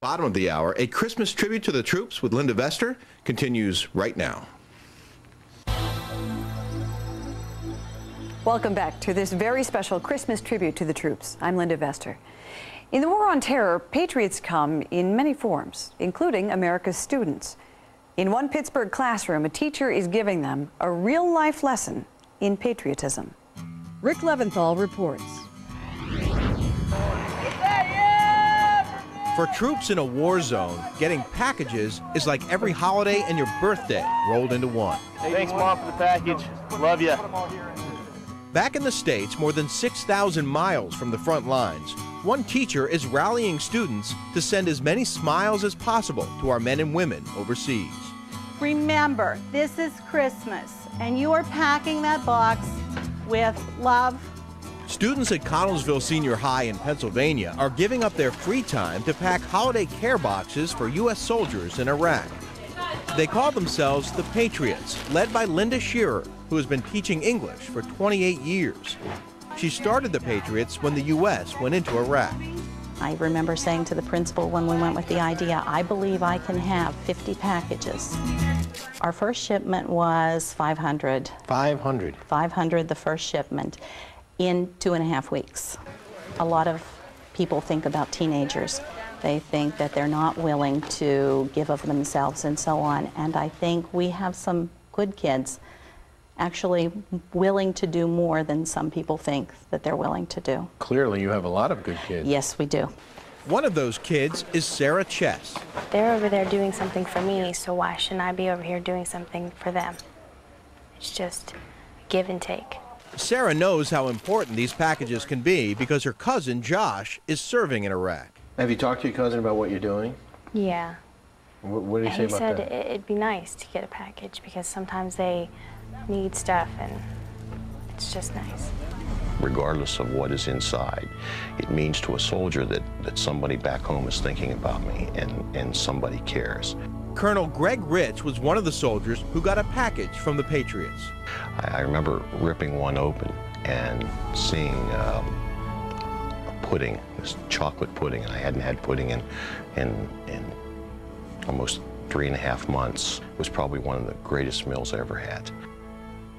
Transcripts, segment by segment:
Bottom of the hour, a Christmas tribute to the troops with Linda Vester continues right now. Welcome back to this very special Christmas tribute to the troops. I'm Linda Vester. In the War on Terror, patriots come in many forms, including America's students. In one Pittsburgh classroom, a teacher is giving them a real-life lesson in patriotism. Rick Leventhal reports. For troops in a war zone, getting packages is like every holiday and your birthday rolled into one. Thanks, Mom, for the package. Love you. Back in the States, more than 6,000 miles from the front lines, one teacher is rallying students to send as many smiles as possible to our men and women overseas. Remember, this is Christmas, and you are packing that box with love. Students at Connellsville Senior High in Pennsylvania are giving up their free time to pack holiday care boxes for U.S. soldiers in Iraq. They call themselves the Patriots, led by Linda Shearer, who has been teaching English for 28 years. She started the Patriots when the U.S. went into Iraq. I remember saying to the principal when we went with the idea, I believe I can have 50 packages. Our first shipment was 500. 500? 500 the first shipment in 2.5 weeks. A lot of people think about teenagers. They think that they're not willing to give of themselves and so on. And I think we have some good kids actually willing to do more than some people think that they're willing to do. Clearly, you have a lot of good kids. Yes, we do. One of those kids is Sarah Chess. They're over there doing something for me, so why shouldn't I be over here doing something for them? It's just give and take. Sarah knows how important these packages can be because her cousin, Josh, is serving in Iraq. Have you talked to your cousin about what you're doing? Yeah. What did he say about that? He said it'd be nice to get a package because sometimes they need stuff and it's just nice. Regardless of what is inside, it means to a soldier that somebody back home is thinking about me and somebody cares. Colonel Greg Rich was one of the soldiers who got a package from the Patriots. I remember ripping one open and seeing a pudding, this chocolate pudding. I hadn't had pudding in almost 3.5 months. It was probably one of the greatest meals I ever had.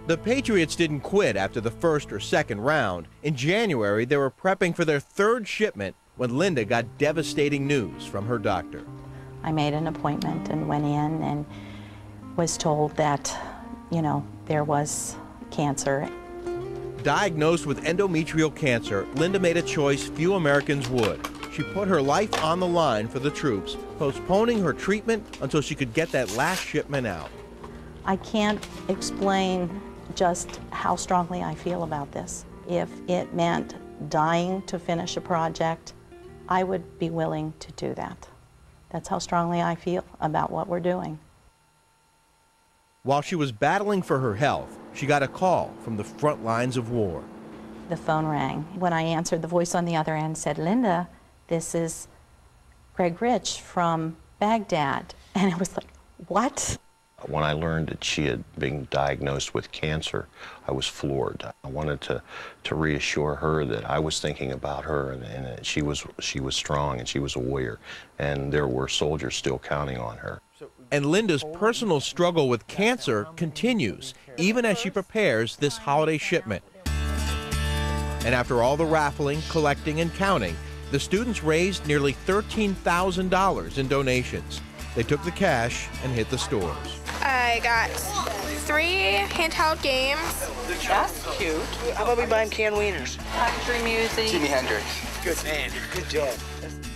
The Patriots didn't quit after the first or second round. In January, they were prepping for their third shipment when Linda got devastating news from her doctor. I made an appointment and went in and was told that, you know, there was cancer. Diagnosed with endometrial cancer, Linda made a choice few Americans would. She put her life on the line for the troops, postponing her treatment until she could get that last shipment out. I can't explain just how strongly I feel about this. If it meant dying to finish a project, I would be willing to do that. That's how strongly I feel about what we're doing. While she was battling for her health, she got a call from the front lines of war. The phone rang. When I answered, the voice on the other end said, Linda, this is Greg Rich from Baghdad. And it was like, what? When I learned that she had been diagnosed with cancer, I was floored. I wanted to reassure her that I was thinking about her and that she was strong and she was a warrior, and there were soldiers still counting on her. And Linda's personal struggle with cancer continues, even as she prepares this holiday shipment. And after all the raffling, collecting, and counting, the students raised nearly $13,000 in donations. They took the cash and hit the stores. I got 3 handheld games. That's cute. How about we buy him canned wieners? Country music. Jimi Hendrix. Good man. Good job.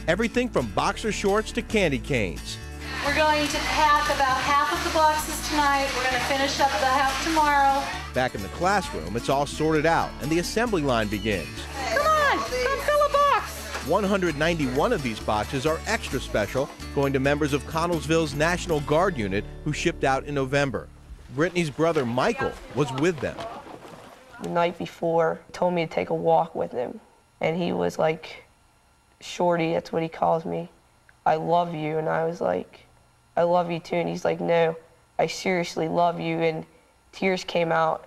Everything from boxer shorts to candy canes. We're going to pack about half of the boxes tonight. We're going to finish up the half tomorrow. Back in the classroom, it's all sorted out and the assembly line begins. Come on, come fill a box. 191 of these boxes are extra special, going to members of Connellsville's National Guard unit who shipped out in November. Brittany's brother Michael was with them. The night before, he told me to take a walk with him, and he was like, Shorty, that's what he calls me. I love you. And I was like, I love you too. And he's like, no, I seriously love you. And tears came out.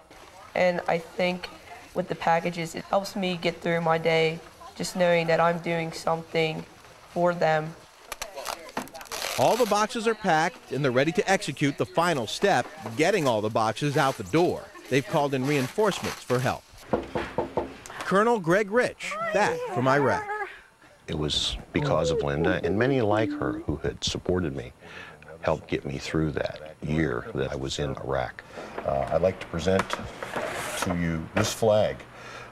And I think with the packages, it helps me get through my day, just knowing that I'm doing something for them. All the boxes are packed and they're ready to execute the final step, getting all the boxes out the door. They've called in reinforcements for help. Colonel Greg Rich, back from Iraq. It was because of Linda and many like her who had supported me, helped get me through that year that I was in Iraq. I'd like to present to you this flag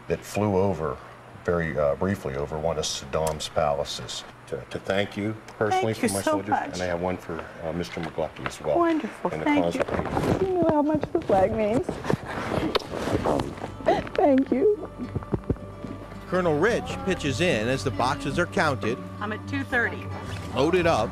that flew over very briefly over one of Saddam's palaces. To thank you personally for my soldiers, and I have one for Mr. McGlucky as well. Wonderful, thank you. You know how much the flag means. Thank you. Colonel Rich pitches in as the boxes are counted. I'm at 2:30. Loaded up,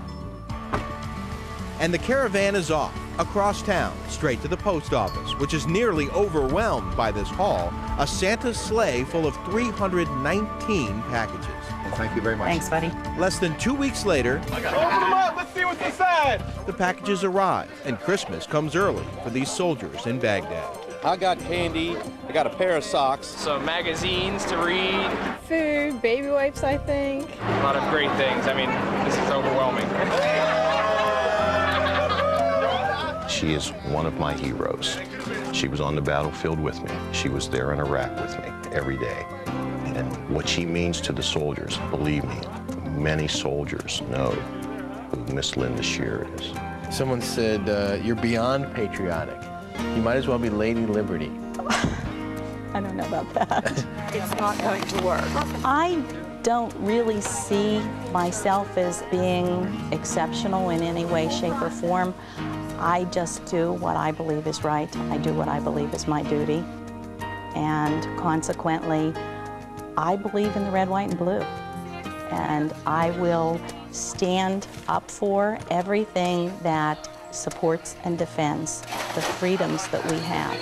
and the caravan is off across town, straight to the post office, which is nearly overwhelmed by this haul, a Santa sleigh full of 319 packages. Well, thank you very much. Thanks, buddy. Less than 2 weeks later, Open them up, let's see what's inside. the packages arrive, and Christmas comes early for these soldiers in Baghdad. I got candy, I got a pair of socks, some magazines to read, food, baby wipes, I think. A lot of great things. I mean, this is overwhelming. She is one of my heroes. She was on the battlefield with me. She was there in Iraq with me every day. And what she means to the soldiers, believe me, many soldiers know who Miss Linda Shearer is. Someone said, you're beyond patriotic. You might as well be Lady Liberty. I don't know about that. It's not going to work. I don't really see myself as being exceptional in any way, shape, or form. I just do what I believe is right. I do what I believe is my duty. And consequently, I believe in the red, white, and blue. And I will stand up for everything that supports and defends the freedoms that we have.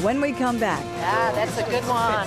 When we come back. Ah, that's a good one.